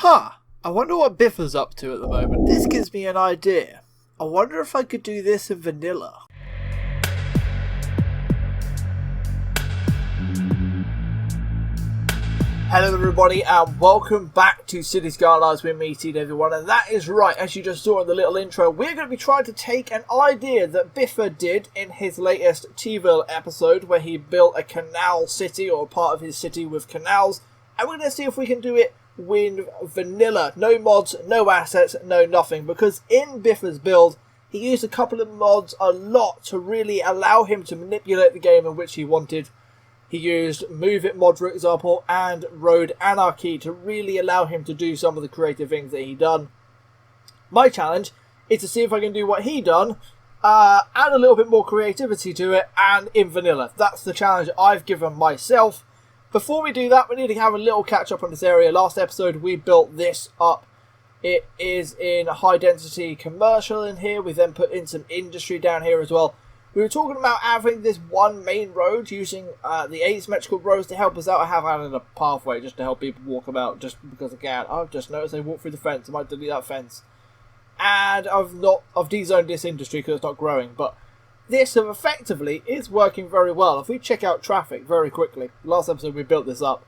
Huh, I wonder what Biffa's up to at the moment. This gives me an idea. I wonder if I could do this in vanilla. Hello everybody and welcome back to City Skylines with me, everyone, and that is right, as you just saw in the little intro, we're going to be trying to take an idea that Biffa did in his latest T-ville episode where he built a canal city, or a part of his city with canals, and we're going to see if we can do it with vanilla. No mods, no assets, no nothing, because in Biffa's build he used a couple of mods a lot to really allow him to manipulate the game in which he wanted. He used Move It mod, for example, and Road Anarchy to really allow him to do some of the creative things that he done. My challenge is to see if I can do what he done, add a little bit more creativity to it, and in vanilla. That's the challenge I've given myself. Before we do that, we need to have a little catch up on this area. Last episode, we built this up. It is in high density commercial in here. We then put in some industry down here as well. We were talking about having this one main road, using the asymmetrical roads to help us out. I have added a pathway just to help people walk about, just because I can. I've just noticed they walk through the fence. I might delete that fence. And I've de-zoned this industry because it's not growing. But this effectively is working very well. If we check out traffic very quickly, last episode we built this up.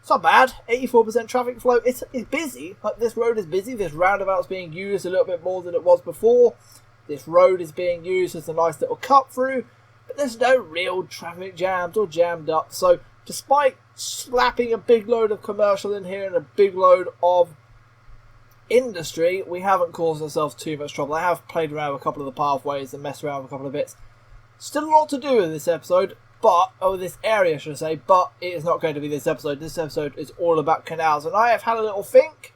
It's not bad. 84% traffic flow. It's busy. Like, this road is busy. This roundabout's being used a little bit more than it was before. This road is being used as a nice little cut through, but there's no real traffic jams or jammed up. So despite slapping a big load of commercial in here and a big load of industry, we haven't caused ourselves too much trouble. I have played around with a couple of the pathways and messed around with a couple of bits. Still a lot to do in this episode, this area should I say, but it is not going to be this episode. This episode is all about canals, and I have had a little think.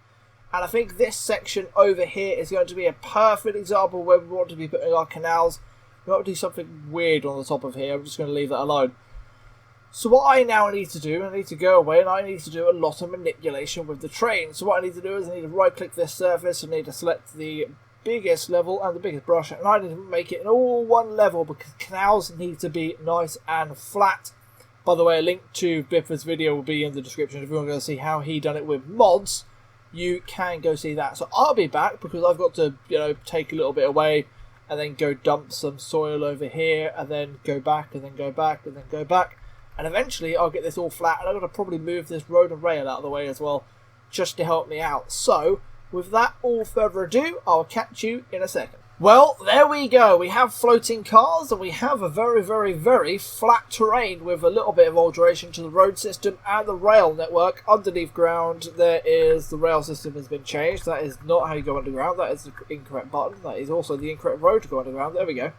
And I think this section over here is going to be a perfect example where we want to be putting our canals. We want to do something weird on the top of here. I'm just going to leave that alone. So what I now need to do, I need to go away and I need to do a lot of manipulation with the train. So what I need to do is I need to right click this surface. I need to select the biggest level and the biggest brush. And I need to make it in all one level because canals need to be nice and flat. By the way, a link to Biffa's video will be in the description if you want to go see how he done it with mods. You can go see that. So I'll be back because I've got to, take a little bit away and then go dump some soil over here and then go back and then go back and then go back. And eventually I'll get this all flat and I'm going to probably move this road and rail out of the way as well just to help me out. So with that all further ado, I'll catch you in a second. Well, there we go. We have floating cars and we have a very, very, very flat terrain with a little bit of alteration to the road system and the rail network underneath ground. The rail system has been changed. That is not how you go underground. That is the incorrect button. That is also the incorrect road to go underground. There we go.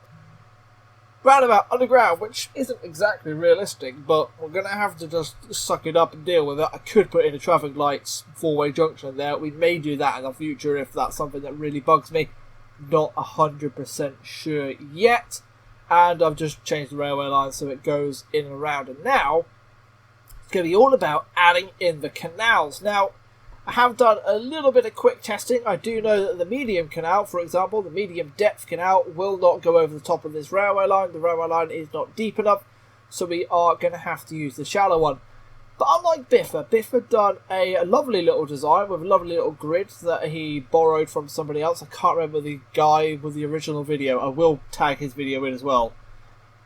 Roundabout underground, which isn't exactly realistic, but we're going to have to just suck it up and deal with it. I could put in a traffic lights four-way junction there. We may do that in the future if that's something that really bugs me. Not 100% sure yet, and I've just changed the railway line so it goes in and around, and now it's going to be all about adding in the canals. Now, I have done a little bit of quick testing. I do know that the medium canal, for example, the medium depth canal will not go over the top of this railway line. The railway line is not deep enough, so we are going to have to use the shallow one. But unlike Biffa done a lovely little design with a lovely little grid that he borrowed from somebody else. I can't remember the guy with the original video. I will tag his video in as well.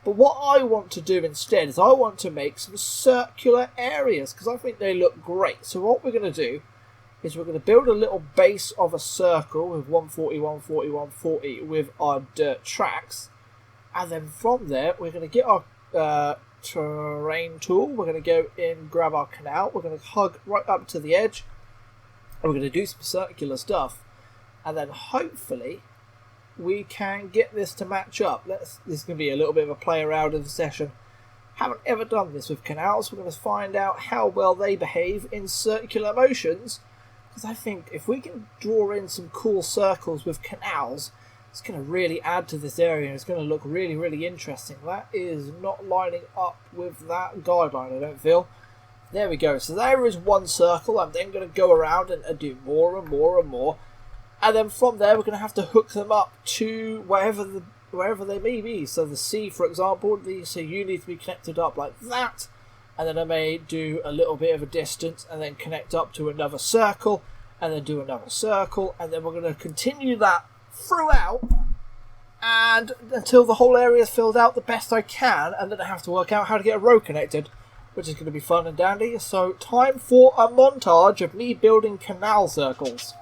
But what I want to do instead is I want to make some circular areas because I think they look great. So what we're going to do is we're going to build a little base of a circle with 140, 140, 140 with our dirt tracks. And then from there, we're going to get our terrain tool. We're going to go in, grab our canal. We're going to hug right up to the edge. And we're going to do some circular stuff. And then hopefully we can get this to match up. This is going to be a little bit of a play around of the session. Haven't ever done this with canals. We're going to find out how well they behave in circular motions. Because I think if we can draw in some cool circles with canals, it's going to really add to this area and it's going to look really, really interesting. That is not lining up with that guideline, I don't feel. There we go. So there is one circle. I'm then going to go around and do more and more and more. And then from there, we're going to have to hook them up to wherever they may be. So the C, for example, so you need to be connected up like that. And then I may do a little bit of a distance and then connect up to another circle. and then do another circle, and then we're going to continue that throughout and until the whole area is filled out the best I can, and then I have to work out how to get a road connected, which is going to be fun and dandy. So time for a montage of me building canal circles.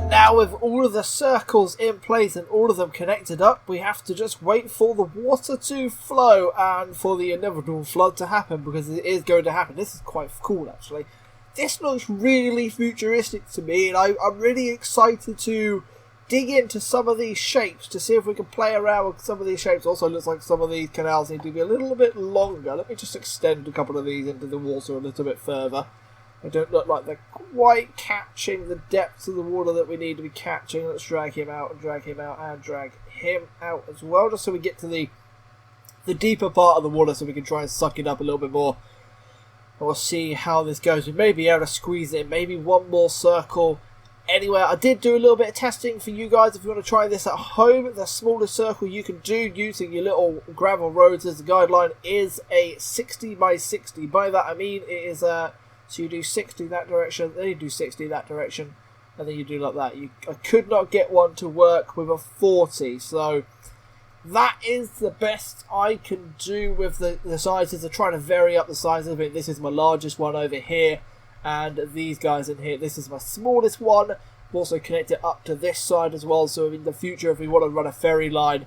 Now with all of the circles in place and all of them connected up, we have to just wait for the water to flow and for the inevitable flood to happen, because it is going to happen. This is quite cool actually. This looks really futuristic to me, and I'm really excited to dig into some of these shapes to see if we can play around with some of these shapes. Also looks like some of these canals need to be a little bit longer. Let me just extend a couple of these into the water a little bit further. They don't look like they're quite catching the depths of the water that we need to be catching. Let's drag him out and drag him out and drag him out as well, just so we get to the deeper part of the water so we can try and suck it up a little bit more. And we'll see how this goes. We may be able to squeeze in maybe one more circle anywhere. I did do a little bit of testing for you guys if you want to try this at home. The smallest circle you can do using your little gravel roads as a guideline is a 60 by 60. By that I mean it is a... So you do 60 that direction, then you do 60 that direction, and then you do like that. I could not get one to work with a 40, so that is the best I can do with the sizes. I'm trying to vary up the sizes of it. This is my largest one over here, and these guys in here, this is my smallest one. I've also connected up to this side as well, so in the future if we want to run a ferry line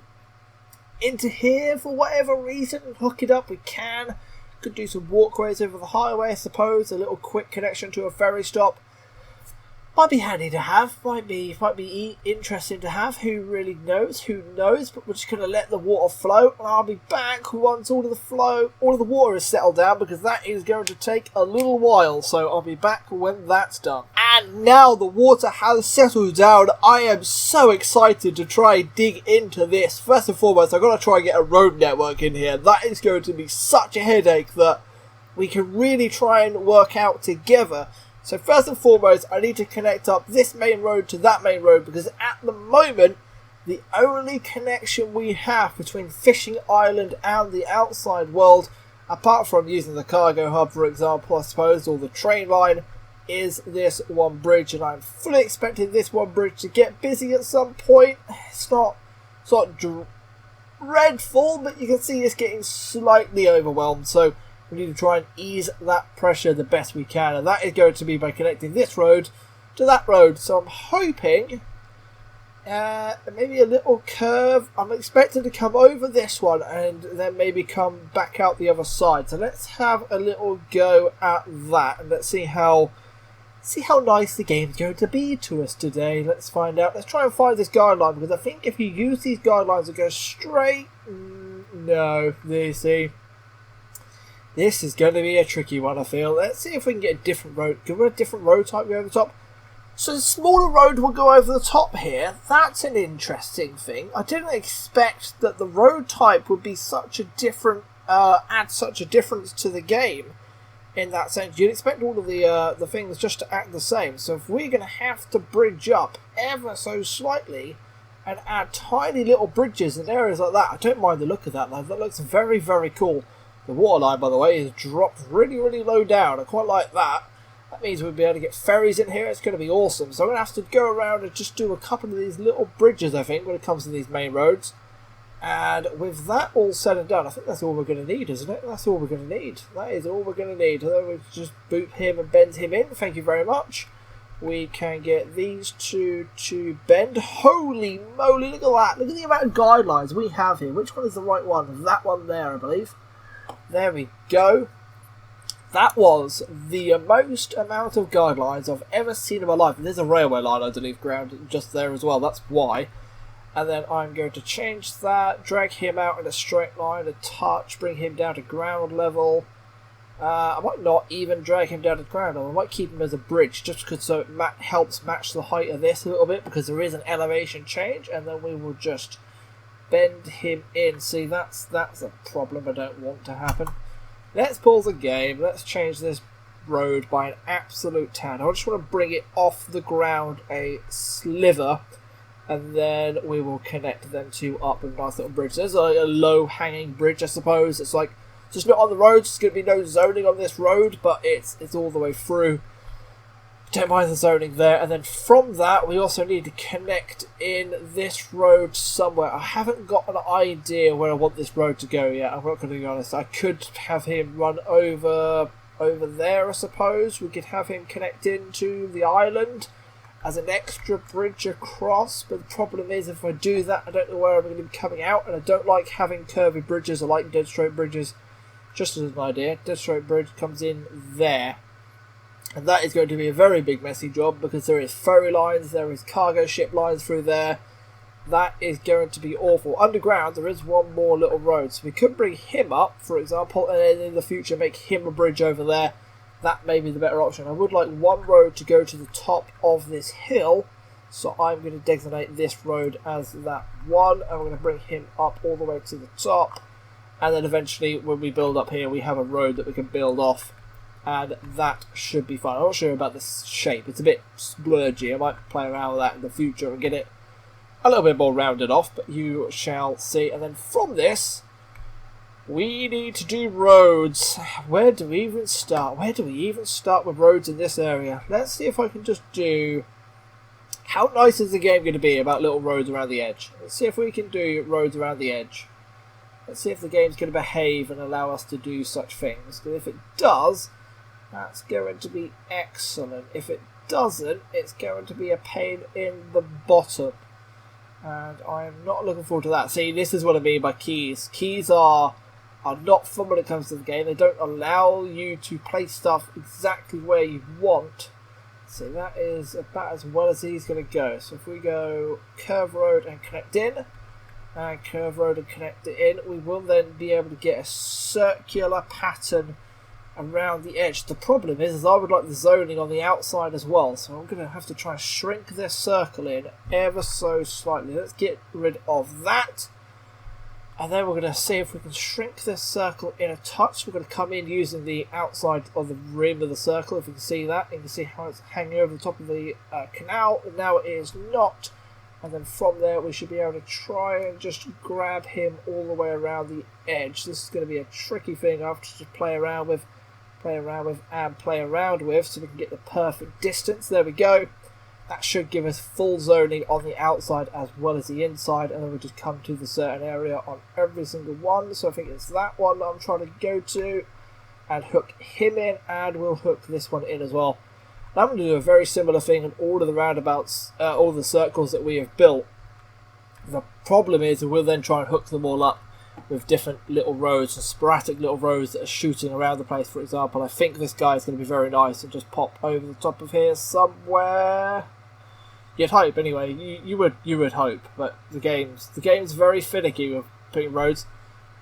into here for whatever reason and hook it up, we can. Could do some walkways over the highway, I suppose. A little quick connection to a ferry stop. Might be handy to have. Might be interesting to have. Who really knows? Who knows? But we're just going to let the water flow. And I'll be back once all of the water is settled down, because that is going to take a little while. So I'll be back when that's done. And now the water has settled down. I am so excited to try and dig into this. First and foremost, I've got to try and get a road network in here. That is going to be such a headache that we can really try and work out together. So first and foremost, I need to connect up this main road to that main road, because at the moment, the only connection we have between Fishing Island and the outside world, apart from using the cargo hub, for example, I suppose, or the train line, is this one bridge. And I'm fully expecting this one bridge to get busy at some point. It's not dreadful, but you can see it's getting slightly overwhelmed. So we need to try and ease that pressure the best we can, and that is going to be by connecting this road to that road. So I'm hoping maybe a little curve. I'm expecting to come over this one and then maybe come back out the other side. So let's have a little go at that, and let's see how nice the game's going to be to us today. Let's find out. Let's try and find this guideline, because I think if you use these guidelines and go straight, no, there you see. This is going to be a tricky one, I feel. Let's see if we can get a different road. Give it a different road type over the top. So the smaller road will go over the top here. That's an interesting thing. I didn't expect that the road type would be such a different, add such a difference to the game. In that sense, you'd expect all of the things just to act the same. So if we're going to have to bridge up ever so slightly and add tiny little bridges in areas like that, I don't mind the look of that. That looks very, very cool. The water line, by the way, is dropped really low down. I quite like that. That means we'll be able to get ferries in here. It's going to be awesome. So I'm going to have to go around and just do a couple of these little bridges, I think, when it comes to these main roads. And with that all said and done, I think that's all we're going to need, isn't it? That's all we're going to need. That is all we're going to need. We'll just boot him and bend him in. Thank you very much. We can get these two to bend. Holy moly, look at that. Look at the amount of guidelines we have here. Which one is the right one? That one there, I believe. There we go. That was the most amount of guidelines I've ever seen in my life. And there's a railway line underneath ground just there as well. That's why. And then I'm going to change that, drag him out in a straight line, a touch, bring him down to ground level. I might not even drag him down to ground level. I might keep him as a bridge, just because so it helps match the height of this a little bit, because there is an elevation change, and then we will just bend him in. See, that's a problem I don't want to happen. Let's pause the game. Let's change this road by an absolute tad. I just want to bring it off the ground a sliver, and then we will connect them two up with a nice little bridge. There's a low-hanging bridge, I suppose. It's like just not on the road. There's going to be no zoning on this road, but it's all the way through. Don't mind the zoning there. And then from that, we also need to connect in this road somewhere. I haven't got an idea where I want this road to go yet. I'm not going to be honest. I could have him run over there, I suppose. We could have him connect into the island as an extra bridge across, but the problem is if I do that, I don't know where I'm going to be coming out, and I don't like having curvy bridges. I like dead straight bridges. Just as an idea, dead straight bridge comes in there, and that is going to be a very big messy job, because there is ferry lines, there is cargo ship lines through there. That is going to be awful. Underground there is one more little road, so we could bring him up, for example, and then in the future make him a bridge over there. That may be the better option. I would like one road to go to the top of this hill, so I'm going to designate this road as that one, and we're going to bring him up all the way to the top, and then eventually when we build up here we have a road that we can build off, and that should be fine. I'm not sure about the shape, it's a bit splurgy. I might play around with that in the future and get it a little bit more rounded off, but you shall see. And then from this, we need to do roads. Where do we even start? Where do we even start with roads in this area? Let's see if I can just do... How nice is the game going to be about little roads around the edge? Let's see if we can do roads around the edge. Let's see if the game's going to behave and allow us to do such things. Because if it does, that's going to be excellent. If it doesn't, it's going to be a pain in the bottom. And I am not looking forward to that. See, this is what I mean by keys. Keys are not fun when it comes to the game. They don't allow you to place stuff exactly where you want. So that is about as well as he's going to go. So if we go curve road and connect in, and curve road and connect it in, we will then be able to get a circular pattern around the edge. The problem is I would like the zoning on the outside as well, so I'm going to have to try and shrink this circle in ever so slightly. Let's get rid of that, and then we're going to see if we can shrink this circle in a touch. We're going to come in using the outside of the rim of the circle. If you can see that, you can see how it's hanging over the top of the canal. Now it is not, and then from there we should be able to try and just grab him all the way around the edge. This is going to be a tricky thing I have to just play around with, so we can get the perfect distance. There we go. That should give us full zoning on the outside as well as the inside, and then we just come to the certain area on every single one. So I think it's that one that I'm trying to go to and hook him in, and we'll hook this one in as well. And I'm going to do a very similar thing in all of the roundabouts, all the circles that we have built. The problem is we'll then try and hook them all up with different little roads and sporadic little roads that are shooting around the place. For example, I think this guy is going to be very nice and just pop over the top of here somewhere. You'd hope, anyway. You would hope, but the game's very finicky with putting roads.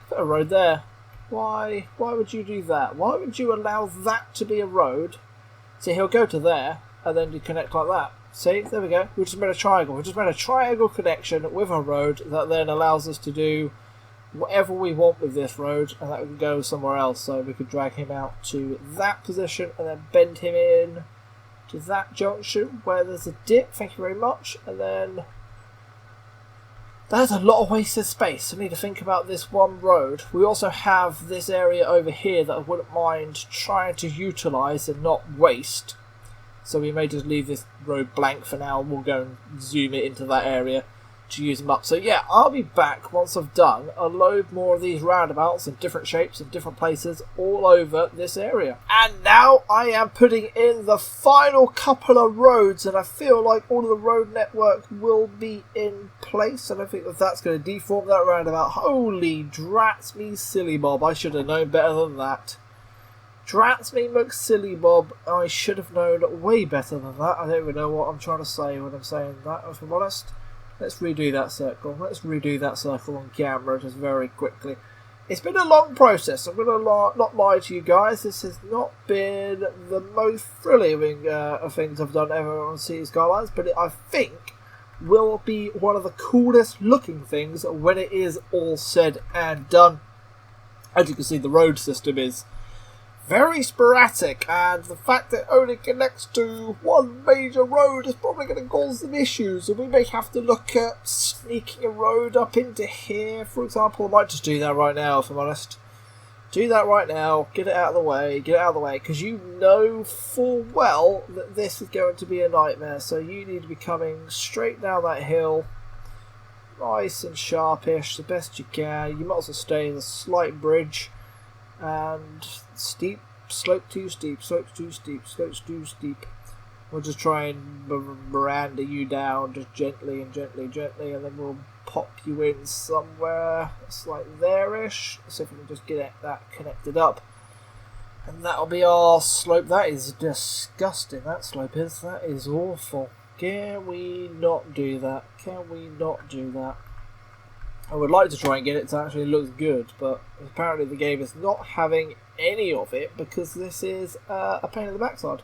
Put a road there. Why would you do that? Why would you allow that to be a road? See, he'll go to there and then you connect like that. See, there we go. We just made a triangle. We just made a triangle connection with a road that then allows us to do whatever we want with this road, and that would go somewhere else. So we could drag him out to that position and then bend him in to that junction where there's a dip. Thank you very much. And then there's a lot of wasted space. I need to think about this one road. We also have this area over here that I wouldn't mind trying to utilise and not waste. So we may just leave this road blank for now, and we'll go and zoom it into that area to use them up. So yeah, I'll be back once I've done a load more of these roundabouts in different shapes and different places all over this area. And now I am putting in the final couple of roads, and I feel like all of the road network will be in place. And I think that that's going to deform that roundabout. Holy drats me silly bob, I should have known better than that. Drats me McSilly Bob, I should have known way better than that. I don't even know what I'm trying to say when I'm saying that, if I'm honest. Let's redo that circle. Let's redo that circle on camera just very quickly. It's been a long process. I'm going to not lie to you guys. This has not been the most thrilling of things I've done ever on Cities Skylines, but I think will be one of the coolest looking things when it is all said and done. As you can see, the road system is very sporadic, and the fact that it only connects to one major road is probably going to cause some issues, and we may have to look at sneaking a road up into here, for example. I might just do that right now, if I'm honest. Do that right now, get it out of the way, because you know full well that this is going to be a nightmare, so you need to be coming straight down that hill, nice and sharpish, the best you can. You might as well stay in the slight bridge, and steep, slope too steep, slopes too steep, slopes too steep. We'll just try and Miranda you down, just gently and gently, gently, and then we'll pop you in somewhere. It's like there-ish. See if we can just get that connected up. And that'll be our slope. That is disgusting, that slope is. That is awful. Can we not do that? Can we not do that? I would like to try and get it to actually look good, but apparently the game is not having any of it because this is a pain in the backside.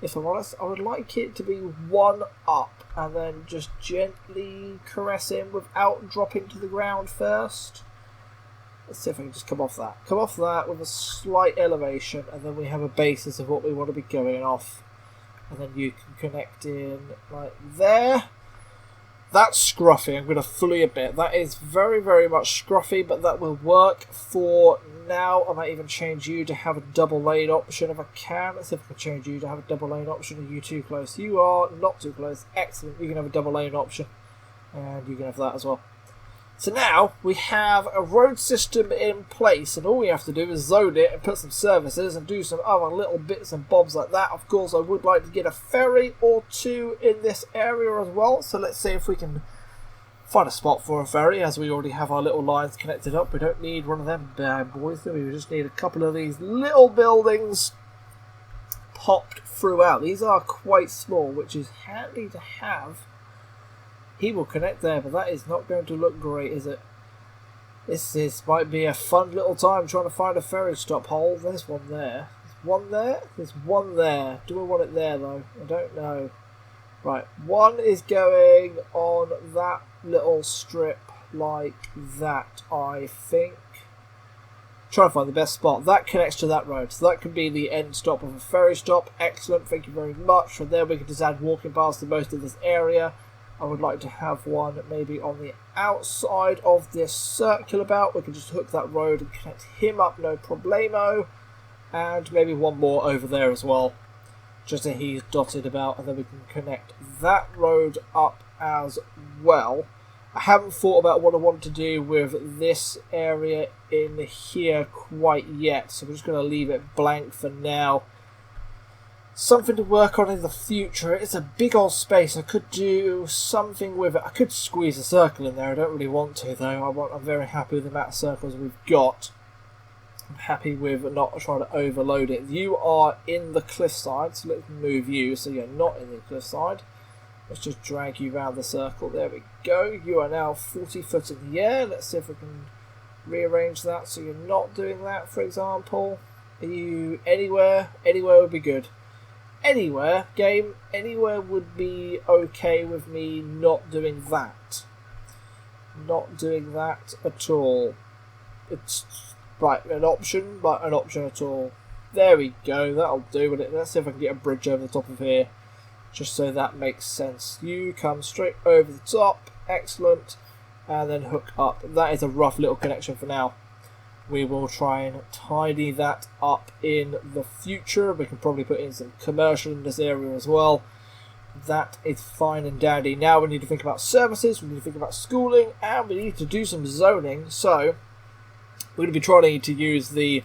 If I'm honest, I would like it to be one up and then just gently caress in without dropping to the ground first. Let's see if I can just come off that. Come off that with a slight elevation, and then we have a basis of what we want to be going off. And then you can connect in like there. That's scruffy, I'm going to fully admit. That is very, very much scruffy, but that will work for now. I might even change you to have a double lane option if I can. Let's see if I can change you to have a double lane option. Are you too close? You are not too close. Excellent. You can have a double lane option. And you can have that as well. So now we have a road system in place, and all we have to do is zone it and put some services and do some other little bits and bobs like that. Of course, I would like to get a ferry or two in this area as well, so let's see if we can find a spot for a ferry, as we already have our little lines connected up. We don't need one of them bad boys, do we? We just need a couple of these little buildings popped throughout. These are quite small, which is handy to have. He will connect there, but that is not going to look great, is it? This might be a fun little time trying to find a ferry stop hole. There's one there. There's one there. There's one there. Do I want it there, though? I don't know. Right, one is going on that little strip like that, I think. Try to find the best spot. That connects to that road, so that can be the end stop of a ferry stop. Excellent, thank you very much. From there we can just add walking paths to most of this area. I would like to have one maybe on the outside of this circular belt. We can just hook that road and connect him up, no problemo. And maybe one more over there as well, just so he's dotted about, and then we can connect that road up as well. I haven't thought about what I want to do with this area in here quite yet, so I'm just going to leave it blank for now. Something to work on in the future. It's a big old space. I could do something with it. I could squeeze a circle in there. I don't really want to, though. I'm very happy with the amount of circles we've got. I'm happy with not trying to overload it. You are in the cliffside, so let's move you so you're not in the cliffside. Let's just drag you around the circle. There we go. You are now 40 foot in the air. Let's see if we can rearrange that so you're not doing that, for example. Are you anywhere? Anywhere would be good. Anywhere, game, anywhere would be okay with me not doing that. Not doing that at all. It's right, an option, but an option at all. There we go, that'll do with it. Let's see if I can get a bridge over the top of here, just so that makes sense. You come straight over the top, excellent, and then hook up. That is a rough little connection for now. We will try and tidy that up in the future. We can probably put in some commercial in this area as well. That is fine and dandy. Now we need to think about services, we need to think about schooling, and we need to do some zoning. So we're going to be trying to use the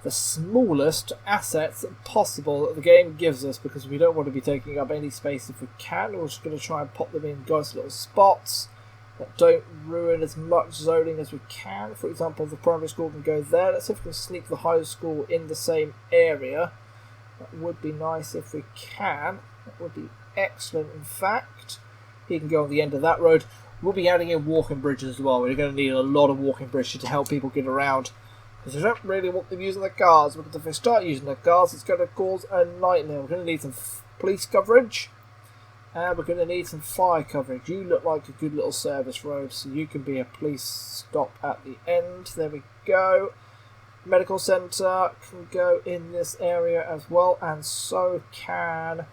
smallest assets possible that the game gives us, because we don't want to be taking up any space if we can. We're just going to try and pop them in nice little spots that don't ruin as much zoning as we can. For example, the primary school can go there. Let's see if we can sneak the high school in the same area. That would be nice if we can. That would be excellent, in fact. He can go on the end of that road. We'll be adding in walking bridges as well. We're going to need a lot of walking bridges to help people get around, because we don't really want them using their cars, because if they start using their cars, it's going to cause a nightmare. We're going to need some police coverage, and we're going to need some fire coverage. You look like a good little service road, so you can be a police stop at the end. There we go. Medical centre can go in this area as well, and so can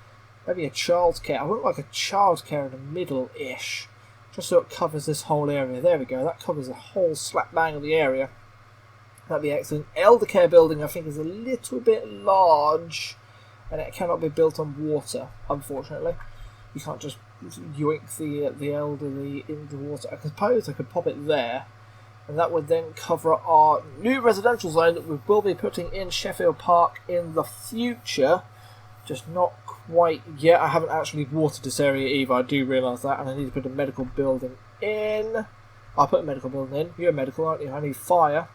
maybe a childcare. I wouldn't like a childcare in the middle-ish, just so it covers this whole area. There we go, that covers the whole slap bang of the area. That'd be excellent. Elder care building, I think, is a little bit large, and it cannot be built on water, unfortunately. You can't just yoink the elderly into water. I suppose I could pop it there, and that would then cover our new residential zone that we will be putting in Sheffield Park in the future. Just not quite yet. I haven't actually watered this area either, I do realise that, and I need to put a medical building in. I'll put a medical building in. You're medical, aren't you? I need fire.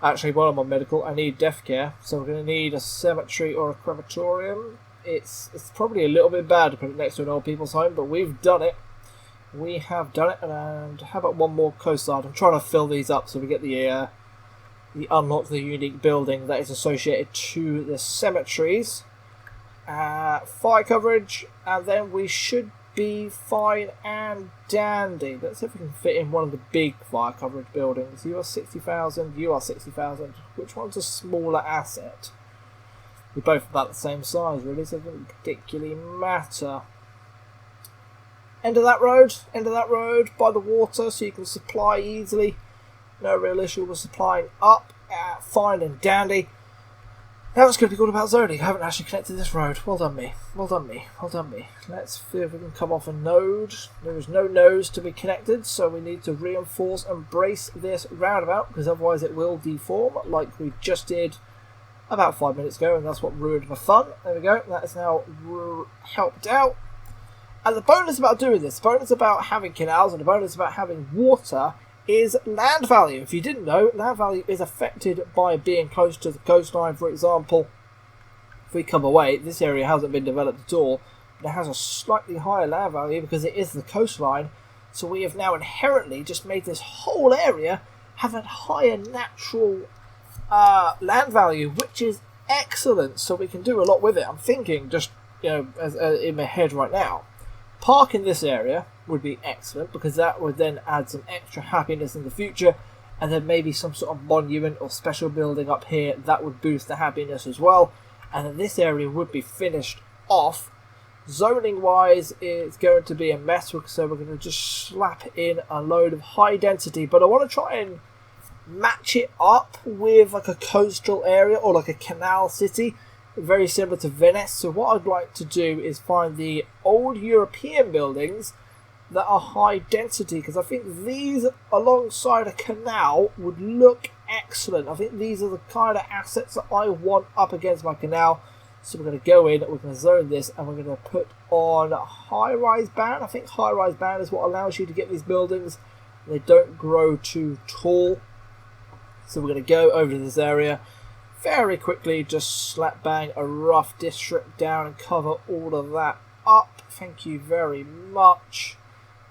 Actually, while I'm on medical, I need death care, so we're going to need a cemetery or a crematorium. It's probably a little bit bad to put it next to an old people's home, but we've done it. We have done it, and how about one more coastguard? I'm trying to fill these up so we get the unlock the unique building that is associated to the cemeteries. Fire coverage, and then we should be fine and dandy. Let's see if we can fit in one of the big fire coverage buildings. You are 60,000, you are 60,000. Which one's a smaller asset? We're both about the same size, really, so it doesn't particularly matter. End of that road by the water, so you can supply easily. No real issue with supplying up. Fine and dandy. Now it's going to be all about zoning. I haven't actually connected this road. Well done me. Well done me. Well done me. Let's see if we can come off a node. There is no nodes to be connected, so we need to reinforce and brace this roundabout, because otherwise it will deform like we just did about 5 minutes ago, and that's what ruined my fun. There we go. That is now helped out. And the bonus about doing this, the bonus about having canals, and the bonus about having water is land value. If you didn't know, land value is affected by being close to the coastline. For example, if we come away, this area hasn't been developed at all, but it has a slightly higher land value because it is the coastline. So we have now inherently just made this whole area have a higher natural land value, which is excellent. So we can do a lot with it. I'm thinking just, in my head right now, park in this area would be excellent, because that would then add some extra happiness in the future, and then maybe some sort of monument or special building up here that would boost the happiness as well, and then this area would be finished off. Zoning wise, it's going to be a mess, so we're going to just slap in a load of high density, but I want to try and match it up with like a coastal area or like a canal city, very similar to Venice. So what I'd like to do is find the old European buildings that are high density, because I think these alongside a canal would look excellent. I think these are the kind of assets that I want up against my canal. So we're going to go in, we're going to zone this, and we're going to put on a high-rise ban. I think high-rise ban is what allows you to get these buildings. They don't grow too tall. So we're going to go over to this area very quickly, just slap bang a rough district down and cover all of that up. Thank you very much.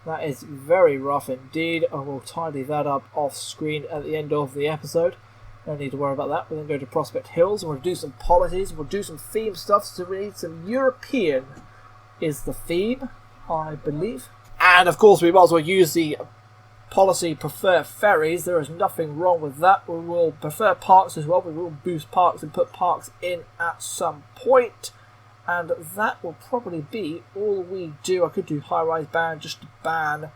That is very rough indeed. I will tidy that up off screen at the end of the episode. No need to worry about that. We'll then go to Prospect Hills and we'll do some policies. We'll do some theme stuff. So we need some European is the theme, I believe. And of course we might as well use the policy prefer ferries. There is nothing wrong with that. We will prefer parks as well. We will boost parks and put parks in at some point. And that will probably be all we do. I could do high-rise ban just to ban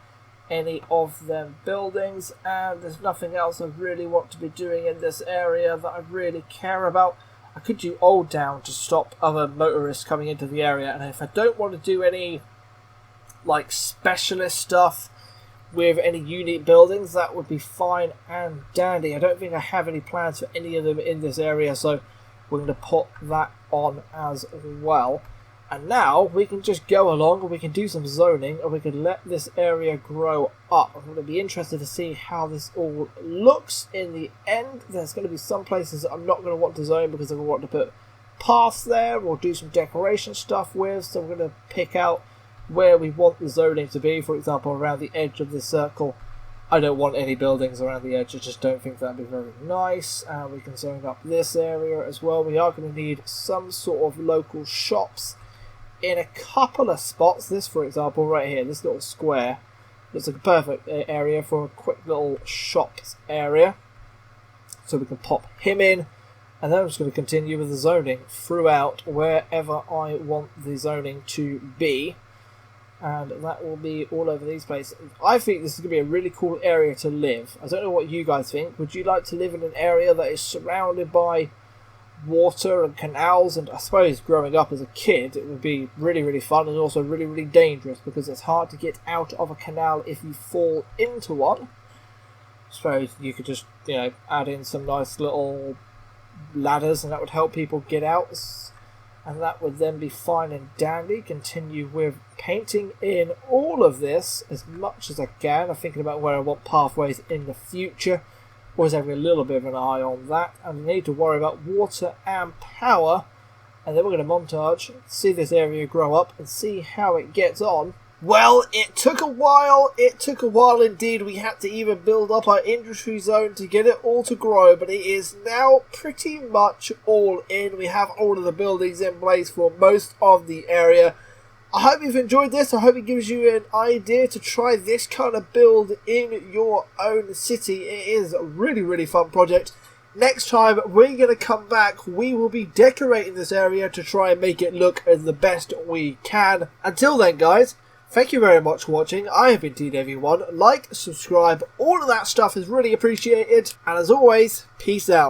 any of them buildings. And there's nothing else I really want to be doing in this area that I really care about. I could do old down to stop other motorists coming into the area. And if I don't want to do any like specialist stuff with any unique buildings, that would be fine and dandy. I don't think I have any plans for any of them in this area, so we're going to put that on as well. And now we can just go along and we can do some zoning and we can let this area grow up. I'm going to be interested to see how this all looks in the end. There's going to be some places that I'm not going to want to zone because I want to put paths there or do some decoration stuff with. So I'm going to pick out where we want the zoning to be. For example, around the edge of this circle, I don't want any buildings around the edge. I just don't think that'd be very nice. We can zone up this area as well. We are going to need some sort of local shops in a couple of spots. This, for example, right here, this little square looks like a perfect area for a quick little shops area. So we can pop him in, and then I'm just going to continue with the zoning throughout wherever I want the zoning to be. And that will be all over these places. I think this is going to be a really cool area to live. I don't know what you guys think. Would you like to live in an area that is surrounded by water and canals? And I suppose growing up as a kid, it would be really, really fun and also really, really dangerous because it's hard to get out of a canal if you fall into one. I suppose you could just, add in some nice little ladders and that would help people get out. And that would then be fine and dandy. Continue with painting in all of this as much as I can. I'm thinking about where I want pathways in the future. Always having a little bit of an eye on that. And I need to worry about water and power. And then we're going to montage, see this area grow up and see how it gets on. Well, it took a while. It took a while indeed. We had to even build up our industry zone to get it all to grow, but it is now pretty much all in. We have all of the buildings in place for most of the area. I hope you've enjoyed this. I hope it gives you an idea to try this kind of build in your own city. It is a really, really fun project. Next time we're going to come back, we will be decorating this area to try and make it look as the best we can. Until then, guys, thank you very much for watching. I have indeed everyone. Like, subscribe, all of that stuff is really appreciated. And as always, peace out.